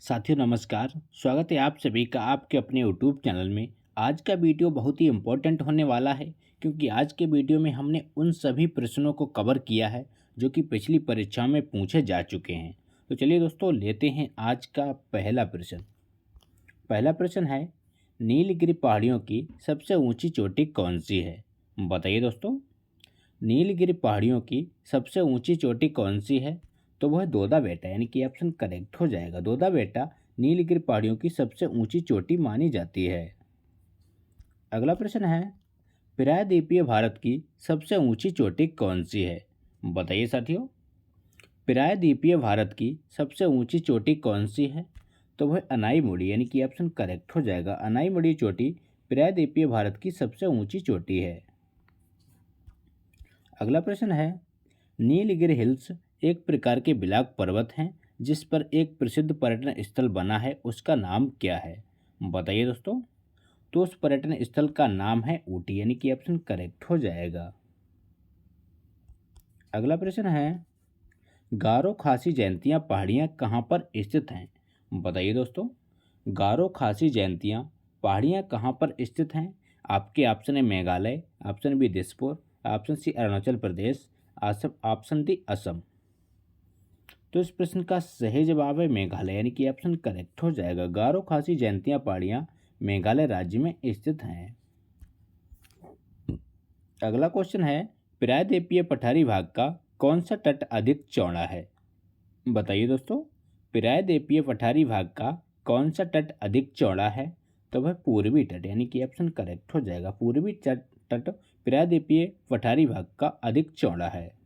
साथियों नमस्कार। स्वागत है आप सभी का आपके अपने यूट्यूब चैनल में। आज का वीडियो बहुत ही इम्पोर्टेंट होने वाला है क्योंकि आज के वीडियो में हमने उन सभी प्रश्नों को कवर किया है जो कि पिछली परीक्षाओं में पूछे जा चुके हैं। तो चलिए दोस्तों लेते हैं आज का पहला प्रश्न। पहला प्रश्न है, नीलगिरी पहाड़ियों की सबसे ऊंची चोटी कौन सी है? बताइए दोस्तों, नीलगिरी पहाड़ियों की सबसे ऊंची चोटी कौन सी है? तो वह दोदा बेटा, यानी कि ऑप्शन करेक्ट हो जाएगा। दोदा बेटा नीलगिरी पहाड़ियों की सबसे ऊंची चोटी मानी जाती है। अगला प्रश्न है, प्रायद्वीपीय भारत की सबसे ऊंची चोटी कौन सी है? बताइए साथियों, प्रायद्वीपीय भारत की सबसे ऊंची चोटी कौन सी है? तो वह अनाईमुड़ी, यानी कि ऑप्शन करेक्ट हो जाएगा। अनाईमुड़ी चोटी प्रायद्वीपीय भारत की सबसे ऊंची चोटी है। अगला प्रश्न है, नीलगिरी हिल्स एक प्रकार के बिलाक पर्वत हैं जिस पर एक प्रसिद्ध पर्यटन स्थल बना है, उसका नाम क्या है? बताइए दोस्तों। तो उस पर्यटन स्थल का नाम है ऊटी, यानी कि ऑप्शन करेक्ट हो जाएगा। अगला प्रश्न है, गारो खासी जयंतियाँ पहाड़ियाँ कहाँ पर स्थित हैं? बताइए दोस्तों, गारो खासी जयंतियाँ पहाड़ियाँ कहाँ पर स्थित हैं? आपके ऑप्शन है Meghalaya, option B Dispur, option C Arunachal Pradesh, option D Assam. तो इस प्रश्न का सही जवाब है मेघालय, यानी कि ऑप्शन करेक्ट हो जाएगा। गारो खासी जयंतियाँ पहाड़ियाँ मेघालय राज्य में स्थित हैं। अगला क्वेश्चन है, प्रायद्वीपीय पठारी भाग का कौन सा तट अधिक चौड़ा है? बताइए दोस्तों, प्रायद्वीपीय पठारी भाग का कौन सा तट अधिक चौड़ा है? तो वह पूर्वी तट, यानी कि ऑप्शन करेक्ट हो जाएगा। पूर्वी तट प्रायद्वीपीय पठारी भाग का अधिक चौड़ा है।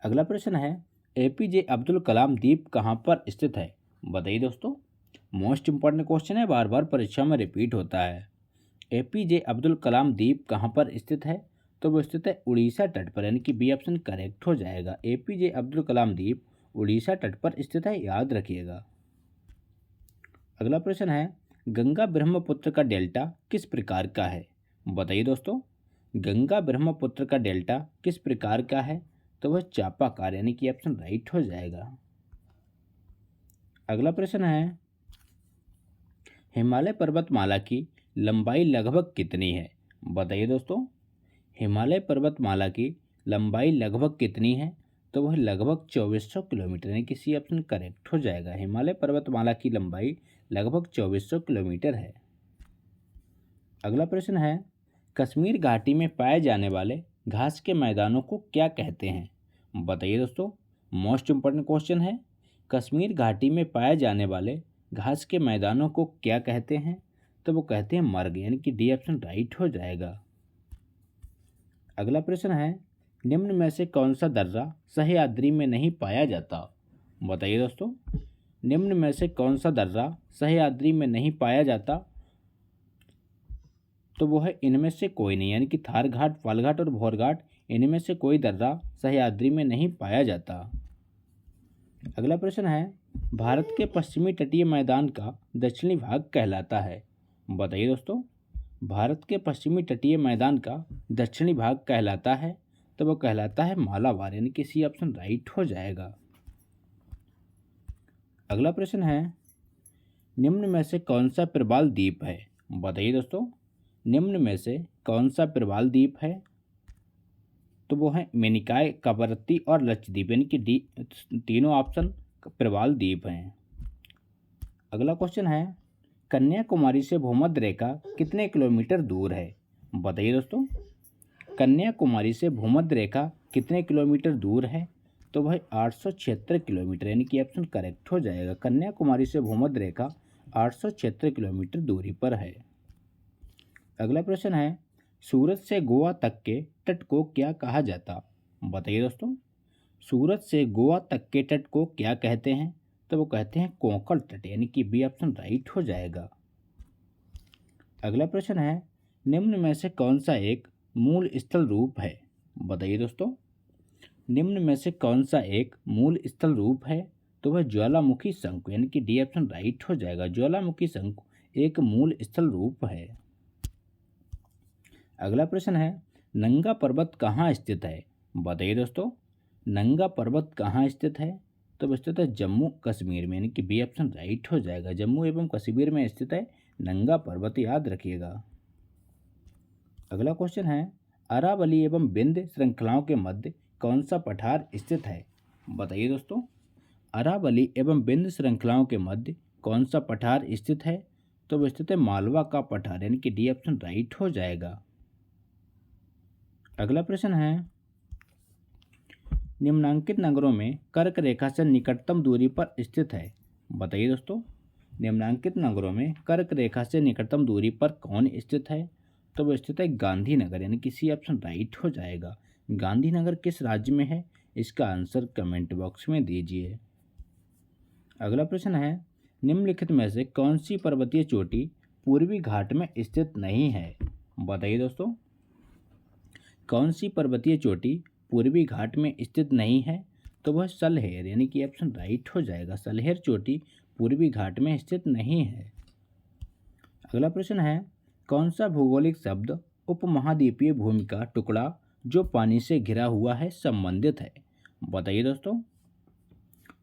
अगला प्रश्न है, एपीजे अब्दुल कलाम द्वीप कहाँ पर स्थित है? बताइए दोस्तों, मोस्ट इंपॉर्टेंट क्वेश्चन है, बार बार परीक्षा में रिपीट होता है। एपीजे अब्दुल कलाम द्वीप कहाँ पर स्थित है? तो वो स्थित है उड़ीसा तट पर, यानी कि बी ऑप्शन करेक्ट हो जाएगा। एपीजे अब्दुल कलाम द्वीप उड़ीसा तट पर स्थित है, याद रखिएगा। अगला प्रश्न है, गंगा ब्रह्मपुत्र का डेल्टा किस प्रकार का है? बताइए दोस्तों, गंगा ब्रह्मपुत्र का डेल्टा किस प्रकार का है? तो वह चापाकार, यानी कि ऑप्शन राइट हो जाएगा। अगला प्रश्न है, हिमालय पर्वतमाला की लंबाई लगभग कितनी है? बताइए दोस्तों, हिमालय पर्वतमाला की लंबाई लगभग कितनी है? तो वह लगभग 2400 किलोमीटर, यानी कि सी ऑप्शन करेक्ट हो जाएगा। हिमालय पर्वतमाला की लंबाई लगभग 2400 किलोमीटर है। अगला प्रश्न है, कश्मीर घाटी में पाए जाने वाले घास के मैदानों को क्या कहते हैं? बताइए दोस्तों, मोस्ट इंपॉर्टेंट क्वेश्चन है। कश्मीर घाटी में पाए जाने वाले घास के मैदानों को क्या कहते हैं? तो वो कहते हैं मर्ग, यानी कि डी ऑप्शन राइट हो जाएगा। अगला प्रश्न है, निम्न में से कौन सा दर्रा सह्याद्री में नहीं पाया जाता? बताइए दोस्तों, निम्न में से कौन सा दर्रा सह्याद्री में नहीं पाया जाता? तो वो है इनमें से कोई नहीं, यानी कि थार घाट, फाल्गुन और भौर घाट, इनमें से कोई दर्रा सह्याद्री में नहीं पाया जाता। अगला प्रश्न है, भारत के पश्चिमी तटीय मैदान का दक्षिणी भाग कहलाता है? बताइए दोस्तों, भारत के पश्चिमी तटीय मैदान का दक्षिणी भाग कहलाता है? तो वो कहलाता है मालाबार, यानी कि सी ऑप्शन राइट हो जाएगा। अगला प्रश्न है, निम्न में से कौन सा प्रवाल द्वीप है? बताइए दोस्तों, निम्न में से कौन सा प्रवाल द्वीप है? तो वो है मेनिकाय, कवरत्ती और लक्षद्वीप, यानी कि डी, तीनों ऑप्शन प्रवाल द्वीप हैं। अगला क्वेश्चन है, कन्याकुमारी से भूमध्य रेखा कितने किलोमीटर दूर है? बताइए दोस्तों, कन्याकुमारी से भूमध्य रेखा कितने किलोमीटर दूर है? तो वह 876 किलोमीटर, यानी कि ऑप्शन करेक्ट हो जाएगा। कन्याकुमारी से भूमध्य रेखा 876 किलोमीटर दूरी पर है। अगला प्रश्न है, सूरत से गोवा तक के तट को क्या कहा जाता? बताइए दोस्तों, सूरत से गोवा तक के तट को क्या कहते हैं? तो वो कहते हैं कोंकण तट, यानी कि बी ऑप्शन राइट हो जाएगा। अगला प्रश्न है, निम्न में से कौन सा एक मूल स्थल रूप है? बताइए दोस्तों, निम्न में से कौन सा एक मूल स्थल रूप है? तो वह ज्वालामुखी शंकु, यानी कि डी ऑप्शन राइट हो जाएगा। ज्वालामुखी शंकु एक मूल स्थल रूप है। अगला प्रश्न है, नंगा पर्वत कहाँ स्थित है? बताइए दोस्तों, नंगा पर्वत कहाँ स्थित है? तो वो स्थित है जम्मू कश्मीर में, यानी कि बी ऑप्शन राइट हो जाएगा। जम्मू एवं कश्मीर में स्थित है नंगा पर्वत, याद रखिएगा। अगला क्वेश्चन है अरावली एवं विंध्य श्रृंखलाओं के मध्य कौन सा पठार स्थित है? बताइए दोस्तों, अरावली एवं विंध्य श्रृंखलाओं के मध्य कौन सा पठार स्थित है? तो वो स्थित है मालवा का पठार, यानी कि डी ऑप्शन राइट हो जाएगा। अगला प्रश्न है निम्नांकित नगरों में कर्क रेखा से निकटतम दूरी पर स्थित है? बताइए दोस्तों, निम्नांकित नगरों में कर्क रेखा से निकटतम दूरी पर कौन स्थित है? तो वो स्थित है गांधीनगर, यानी कि सी ऑप्शन राइट हो जाएगा। गांधीनगर किस राज्य में है? इसका आंसर कमेंट बॉक्स में दीजिए। अगला प्रश्न है निम्नलिखित में से कौन सी पर्वतीय चोटी पूर्वी घाट में स्थित नहीं है? बताइए दोस्तों, कौन सी पर्वतीय चोटी पूर्वी घाट में स्थित नहीं है? तो वह सलहेर, यानी कि ऑप्शन राइट हो जाएगा। सलहेर चोटी पूर्वी घाट में स्थित नहीं है। अगला प्रश्न है कौन सा भौगोलिक शब्द उपमहाद्वीपीय भूमि का टुकड़ा जो पानी से घिरा हुआ है संबंधित है? बताइए दोस्तों,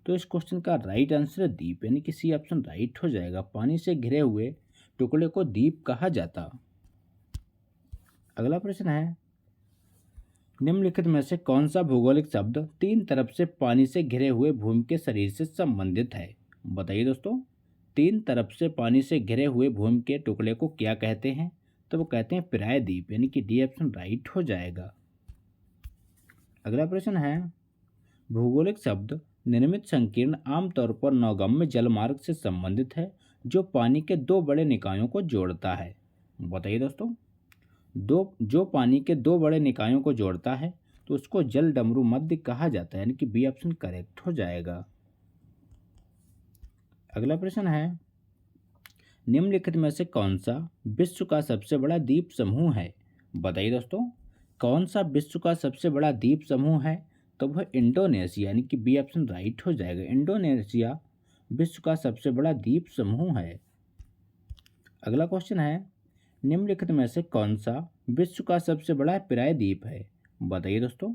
तो इस क्वेश्चन का राइट आंसर है द्वीप, यानी कि सी ऑप्शन राइट हो जाएगा। पानी से घिरे हुए टुकड़े को द्वीप कहा जाता। अगला प्रश्न है निम्नलिखित में से कौन सा भौगोलिक शब्द तीन तरफ से पानी से घिरे हुए भूमि के शरीर से संबंधित है? बताइए दोस्तों, तीन तरफ से पानी से घिरे हुए भूमि के टुकड़े को क्या कहते हैं? तो वो कहते हैं प्रायद्वीप, यानी कि डी ऑप्शन राइट हो जाएगा। अगला प्रश्न है भौगोलिक शब्द निर्मित संकीर्ण आमतौर पर नौगम्य जलमार्ग से संबंधित है जो पानी के दो बड़े निकायों को जोड़ता है। बताइए दोस्तों, जो पानी के दो बड़े निकायों को जोड़ता है तो उसको जल डमरू मध्य कहा जाता है, यानी कि बी ऑप्शन करेक्ट हो जाएगा। अगला प्रश्न है निम्नलिखित में से कौन सा विश्व का सबसे बड़ा द्वीप समूह है? बताइए दोस्तों, कौन सा विश्व का सबसे बड़ा द्वीप समूह है? तो वह इंडोनेशिया, यानी कि बी ऑप्शन राइट हो जाएगा। इंडोनेशिया विश्व का सबसे बड़ा द्वीप समूह है। अगला क्वेश्चन है निम्नलिखित में से कौन सा विश्व का सबसे बड़ा प्रायद्वीप है? बताइए दोस्तों,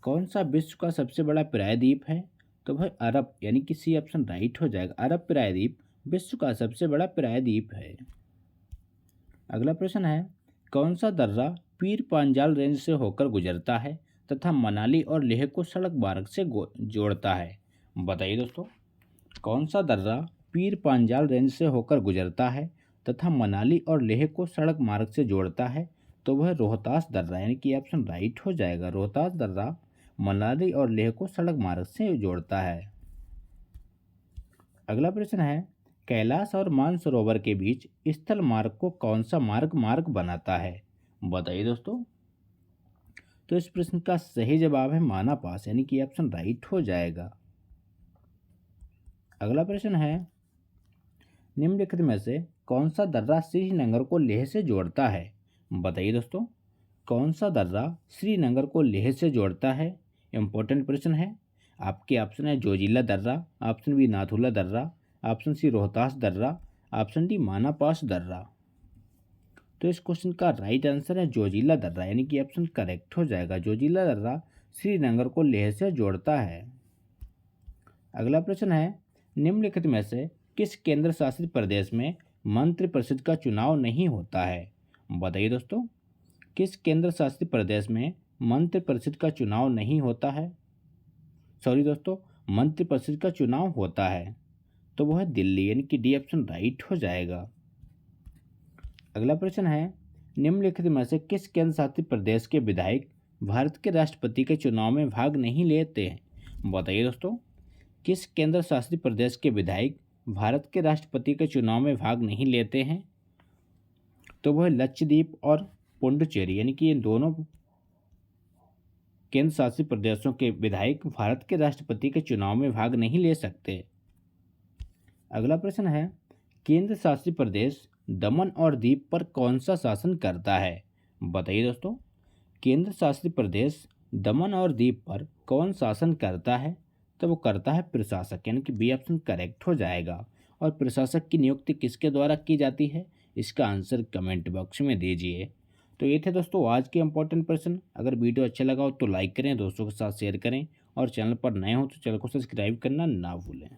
कौन सा विश्व का सबसे बड़ा प्रायद्वीप है? तो वह अरब, यानी कि सी ऑप्शन राइट हो जाएगा। अरब प्रायद्वीप विश्व का सबसे बड़ा प्रायद्वीप है। अगला प्रश्न है कौन सा दर्रा पीर पांजाल रेंज से होकर गुजरता है तथा मनाली और लेह को सड़क मार्ग से जोड़ता है? बताइए दोस्तों, कौन सा दर्रा पीर पांजाल रेंज से होकर गुजरता है तथा मनाली और लेह को सड़क मार्ग से जोड़ता है? तो वह रोहतास दर्रा, यानी कि ऑप्शन राइट हो जाएगा। रोहतास दर्रा मनाली और लेह को सड़क मार्ग से जोड़ता है। अगला प्रश्न है कैलाश और मानसरोवर के बीच स्थल मार्ग को कौन सा मार्ग बनाता है? बताइए दोस्तों, तो इस प्रश्न का सही जवाब है माना पास, यानी कि ऑप्शन राइट हो जाएगा। अगला प्रश्न है निम्नलिखित में से कौन सा दर्रा श्रीनगर को लेह से जोड़ता है? बताइए दोस्तों, कौन सा दर्रा श्रीनगर को लेह से जोड़ता है? इंपॉर्टेंट प्रश्न है। आपके ऑप्शन है जोजिला दर्रा, ऑप्शन बी नाथुला दर्रा, ऑप्शन सी रोहतास दर्रा, ऑप्शन डी माना पास दर्रा। तो इस क्वेश्चन का राइट आंसर है जोजिला दर्रा, यानी कि ऑप्शन करेक्ट हो जाएगा। जोजिला दर्रा श्रीनगर को लेह से जोड़ता है। अगला प्रश्न है निम्नलिखित में से किस केंद्र शासित प्रदेश में मंत्रिपरिषद का चुनाव नहीं होता है? बताइए दोस्तों, किस केंद्र शासित प्रदेश में मंत्रिपरिषद का चुनाव नहीं होता है? सॉरी दोस्तों, मंत्रिपरिषद का चुनाव होता है, तो वह है दिल्ली, यानी कि डी ऑप्शन राइट हो जाएगा। अगला प्रश्न है निम्नलिखित में से किस केंद्र शासित प्रदेश के विधायक भारत के राष्ट्रपति के चुनाव में भाग नहीं लेते हैं? बताइए दोस्तों, किस केंद्र शासित प्रदेश के विधायक भारत के राष्ट्रपति के चुनाव में भाग नहीं लेते हैं? तो वह लक्षद्वीप और पुडुचेरी, यानी कि इन दोनों केंद्र शासित प्रदेशों के विधायक भारत के राष्ट्रपति के चुनाव में भाग नहीं ले सकते। अगला प्रश्न है केंद्र शासित प्रदेश दमन और दीव पर कौन सा शासन करता है? बताइए दोस्तों, केंद्र शासित प्रदेश दमन और दीव पर कौन शासन करता है? तो वो करता है प्रशासक, यानी कि बी ऑप्शन करेक्ट हो जाएगा। और प्रशासक की नियुक्ति किसके द्वारा की जाती है? इसका आंसर कमेंट बॉक्स में दीजिए। तो ये थे दोस्तों आज के इंपॉर्टेंट प्रश्न। अगर वीडियो अच्छा लगा हो तो लाइक करें, दोस्तों के साथ शेयर करें और चैनल पर नए हो तो चैनल को सब्सक्राइब करना ना भूलें।